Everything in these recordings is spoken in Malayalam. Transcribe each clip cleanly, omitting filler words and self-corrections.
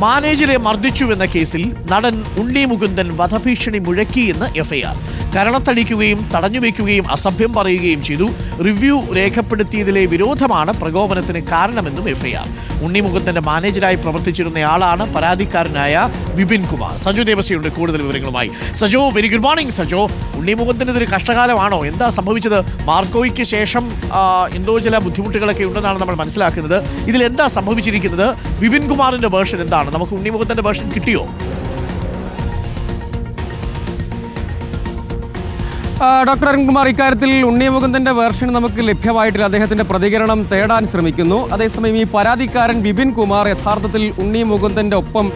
മാനേജരെ മർദ്ദിച്ചുവെന്ന കേസിൽ നടൻ ഉണ്ണി മുകുന്ദൻ വധഭീഷണി മുഴക്കിയെന്ന് എഫ്ഐആർ. കരണത്തടിക്കുകയും തടഞ്ഞുവെക്കുകയും അസഭ്യം പറയുകയും ചെയ്തു. റിവ്യൂ രേഖപ്പെടുത്തിയതിലെ വിരോധമാണ് പ്രകോപനത്തിന് കാരണമെന്നും എഫ്ഐആർ. ഉണ്ണി മുകുന്ദന്റെ മാനേജരായി പ്രവർത്തിച്ചിരുന്നയാളാണ് പരാതിക്കാരനായ വിപിൻ കുമാർ. സജോ ദേവസ്യയുണ്ട് കൂടുതൽ വിവരങ്ങളുമായി. Sajo, very good morning. Sajo, Unni മുകുന്ദന് ഇതൊരു കഷ്ടകാലമാണോ? എന്താ സംഭവിച്ചത്? മാർക്കോയ്ക്ക് ശേഷം എന്തോ ചില ബുദ്ധിമുട്ടുകളൊക്കെ ഉണ്ടെന്നാണ് നമ്മൾ മനസ്സിലാക്കുന്നത്. ഇതിൽ എന്താ സംഭവിച്ചിരിക്കുന്നത്? വിപിൻ കുമാറിന്റെ വേർഷൻ എന്താണ്? നമുക്ക് ഉണ്ണി മുകുന്ദന്റെ വേർഷൻ കിട്ടിയോ? ഡോക്ടർ അരുൺകുമാർ, ഇക്കാര്യത്തിൽ ഉണ്ണി മുകുന്ദന്റെ വേർഷൻ നമുക്ക് ലഭ്യമായിട്ടില്ല. അദ്ദേഹത്തിന്റെ പ്രതികരണം തേടാൻ ശ്രമിക്കുന്നു. അതേസമയം ഈ പരാതിക്കാരൻ വിപിൻ കുമാർ യഥാർത്ഥത്തിൽ ഉണ്ണി മുകുന്ദന്റെ ഒപ്പം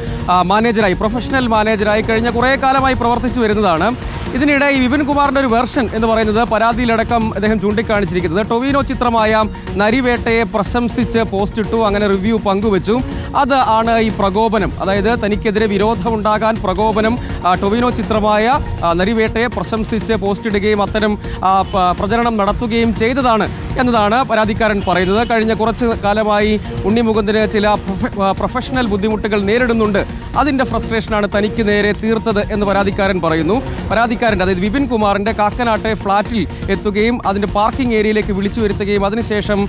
മാനേജരായി, പ്രൊഫഷണൽ മാനേജരായി കഴിഞ്ഞ കുറേ കാലമായി പ്രവർത്തിച്ചു വരുന്നതാണ്. ഇതിനിടെ ഈ വിപിൻ കുമാറിന്റെ ഒരു വെർഷൻ എന്ന് പറയുന്നത് പരാതിയിലടക്കം അദ്ദേഹം ചൂണ്ടിക്കാണിച്ചിരിക്കുന്നത് ടൊവിനോ ചിത്രമായ നരിവേട്ടയെ പ്രശംസിച്ച് പോസ്റ്റ് ഇട്ടു, അങ്ങനെ റിവ്യൂ പങ്കുവച്ചു. അത് ആണ് ഈ പ്രകോപനം, അതായത് തനിക്കെതിരെ വിരോധമുണ്ടാകാൻ പ്രകോപനം ടൊവിനോ ചിത്രമായ നരിവേട്ടയെ പ്രശംസിച്ച് പോസ്റ്റ് ഇടുകയും അത്തരം പ്രചരണം നടത്തുകയും ചെയ്തതാണ് എന്നതാണ് പരാതിക്കാരൻ പറയുന്നത്. കഴിഞ്ഞ കുറച്ച് കാലമായി ഉണ്ണി മുകുന്ദന് ചില പ്രൊഫഷണൽ ബുദ്ധിമുട്ടുകൾ നേരിടുന്നുണ്ട്. അതിന്റെ ഫ്രസ്ട്രേഷനാണ് തനിക്ക് നേരെ തീർത്തത് എന്ന് പരാതിക്കാരൻ പറയുന്നു. പരാതിക്കാരൻ്റെ, അതായത് വിപിൻ കുമാറിന്റെ കാക്കനാട്ടെ ഫ്ളാറ്റിൽ എത്തുകയും അതിന്റെ പാർക്കിംഗ് ഏരിയയിലേക്ക് വിളിച്ചു വരുത്തുകയും അതിനുശേഷം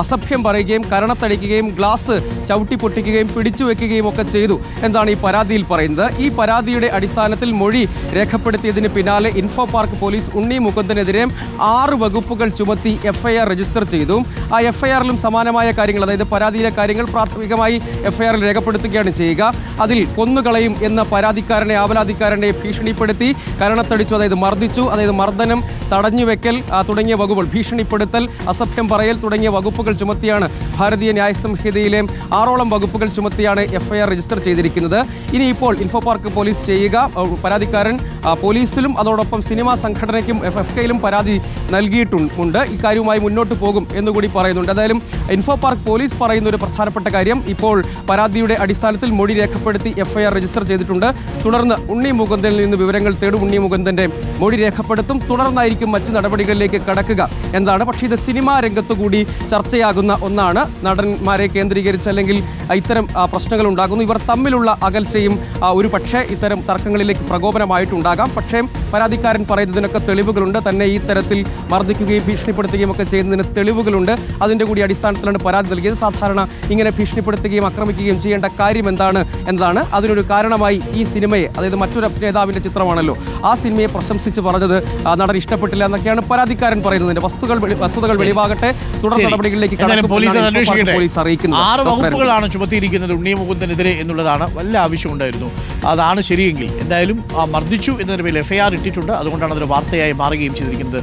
അസഭ്യം പറയുകയും കരണത്തടിക്കുകയും ഗ്ലാസ് ചവിട്ടി പൊട്ടിക്കുകയും പിടിച്ചു വെക്കുകയും ഒക്കെ ചെയ്തു എന്നാണ് ഈ പരാതിയിൽ പറയുന്നത്. ഈ പരാതിയുടെ അടിസ്ഥാനത്തിൽ മൊഴി രേഖപ്പെടുത്തിയതിന് പിന്നാലെ ഇൻഫോ പാർക്ക് പോലീസ് ഉണ്ണി മുകുന്ദനെതിരെ 6 വകുപ്പുകൾ ചുമത്തി എഫ്ഐആർ രജിസ്റ്റർ ചെയ്തു. ആ എഫ്ഐആറിലും സമാനമായ കാര്യങ്ങൾ, അതായത് പരാതിയിലെ കാര്യങ്ങൾ പ്രാഥമികമായി എഫ്ഐആറിൽ രേഖപ്പെടുത്തുകയാണ് ചെയ്യുക. അതിൽ കൊന്നുകളയും എന്ന പരാതിക്കാരനെ, ആവലാതിക്കാരനെ ഭീഷണിപ്പെടുത്തി കരണത്തടിച്ചു, അതായത് മർദ്ദിച്ചു, അതായത് മർദ്ദനം, തടഞ്ഞുവെക്കൽ തുടങ്ങിയ വകുപ്പുകൾ, ഭീഷണിപ്പെടുത്തൽ, അസഭ്യം പറയൽ തുടങ്ങിയ വകുപ്പുകൾ ചുമത്തിയാണ്, ഭാരതീയ ന്യായ സംഹിതയിലെ 6ഓളം വകുപ്പുകൾ ചുമത്തിയാണ് എഫ്ഐആർ രജിസ്റ്റർ ചെയ്തിരിക്കുന്നത്. ഇനിയിപ്പോൾ ഇൻഫോ പാർക്ക് പോലീസ് ചെയ്യുക, പരാതിക്കാരൻ പോലീസിലും അതോടൊപ്പം സിനിമാ സംഘടനയ്ക്കും FFKയിലും പരാതി നൽകിയിട്ടുണ്ട്. ഇക്കാര്യവുമായി മുന്നോട്ട് പോകും എന്നുകൂടി പറയുന്നുണ്ട്. എന്തായാലും ഇൻഫോ പാർക്ക് പോലീസ് പറയുന്ന ഒരു പ്രധാനപ്പെട്ട കാര്യം, ഇപ്പോൾ പരാതിയുടെ അടിസ്ഥാനത്തിൽ മൊഴി രേഖപ്പെടുത്തി എഫ്ഐആർ രജിസ്റ്റർ ചെയ്തിട്ടുണ്ട്. തുടർന്ന് ഉണ്ണി മുകുന്ദനിൽ നിന്ന് വിവരങ്ങൾ തേടും, ഉണ്ണി മുകുന്ദന്റെ മൊഴി രേഖപ്പെടുത്തും. തുടർന്നായിരിക്കും മറ്റു നടപടികളിലേക്ക് കടക്കുക എന്നതാണ്. പക്ഷേ ഇത് സിനിമാ രംഗത്തു കൂടി ചർച്ചയാകുന്ന ഒന്നാണ്. നടന്മാരെ കേന്ദ്രീകരിച്ച് അല്ലെങ്കിൽ ഇത്തരം പ്രശ്നങ്ങൾ ഉണ്ടാകുന്നു. ഇവർ തമ്മിലുള്ള അകൽച്ചയും ഒരു പക്ഷേ ഇത്തരം തർക്കങ്ങളിലേക്ക് പ്രകോപനമായിട്ടുണ്ടാകാം. പക്ഷേ പരാതിക്കാരൻ പറയുന്നതിനൊക്കെ തെളിവുകളുണ്ട്. തന്നെ ഈ തരത്തിൽ മർദ്ദിക്കുകയും ഭീഷണിപ്പെടുത്തുകയും ഒക്കെ ചെയ്യുന്നതിന് തെളിവുകളുണ്ട്. അതിൻ്റെ കൂടി അടിസ്ഥാനത്തിലാണ് പരാതി നൽകിയത്. സാധാരണ ഇങ്ങനെ ഭീഷണിപ്പെടുത്തുകയും ആക്രമിക്കുകയും ചെയ്യേണ്ട കാര്യം എന്താണ് എന്നതാണ് അതിനൊരു കാരണമായി ഈ സിനിമയെ, അതായത് മറ്റൊരു അഭിനേതാവിന്റെ ചിത്രമാണല്ലോ, ആ സിനിമയെ പ്രശംസിച്ച് പറഞ്ഞത് നടൻ ഇഷ്ടപ്പെട്ടില്ല എന്നൊക്കെയാണ് പരാതിക്കാരൻ പറയുന്നതിന്റെ വസ്തുതകൾ വെളിവാകട്ടെ. തുടർ നടപടികളിലേക്ക് പോലീസ് അറിയിക്കുന്നത്. 6 വകുപ്പുകളാണ് ചുമത്തിയിരിക്കുന്നത് ഉണ്ണി മുകുന്ദനെതിരെ എന്നുള്ളതാണ്. വല്ല ആവശ്യമുണ്ടായിരുന്നു? അതാണ് ശരിയെങ്കിൽ എന്തായാലും മർദ്ദിച്ചു എന്നതിന് പേരിൽ എഫ്ഐആർ ഇട്ടിട്ടുണ്ട്. അതുകൊണ്ടാണ് അതൊരു വാർത്തയായി മാറുകയും ചെയ്തിരിക്കുന്നത്.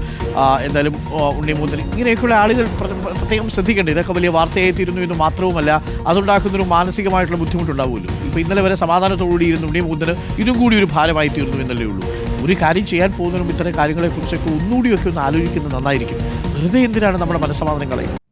എന്തായാലും ഉണ്ണി മുകുന്ദൻ, ഇങ്ങനെയൊക്കെയുള്ള ആളുകൾ പ്രത്യേകം ശ്രദ്ധിക്കേണ്ടത്. ഇതൊക്കെ വലിയ വാർത്തയായി തീരുന്നു എന്ന് മാത്രവുമല്ല, അതുണ്ടാക്കുന്നൊരു മാനസികമായിട്ടുള്ള ബുദ്ധിമുട്ടുണ്ടാവുമല്ലോ. ഇപ്പോൾ ഇന്നലെ വരെ സമാധാനത്തോടുകൂടി ഇരുന്ന് ഉണ്ണി മുകുന്ദന് ഇതും കൂടി ഒരു ഭാരമായി തീർന്നു എന്നല്ലേ ഉള്ളൂ. ഒരു കാര്യം ചെയ്യാൻ പോകുന്നതിനും ഇത്തരം കാര്യങ്ങളെക്കുറിച്ചൊക്കെ ഒന്നുകൂടിയൊക്കെ ഒന്ന് ആലോചിക്കുന്നത് നന്നായിരിക്കും. വെറുതെ എന്തിനാണ് നമ്മുടെ മനസ്സമാധാനം കളയുന്നത്?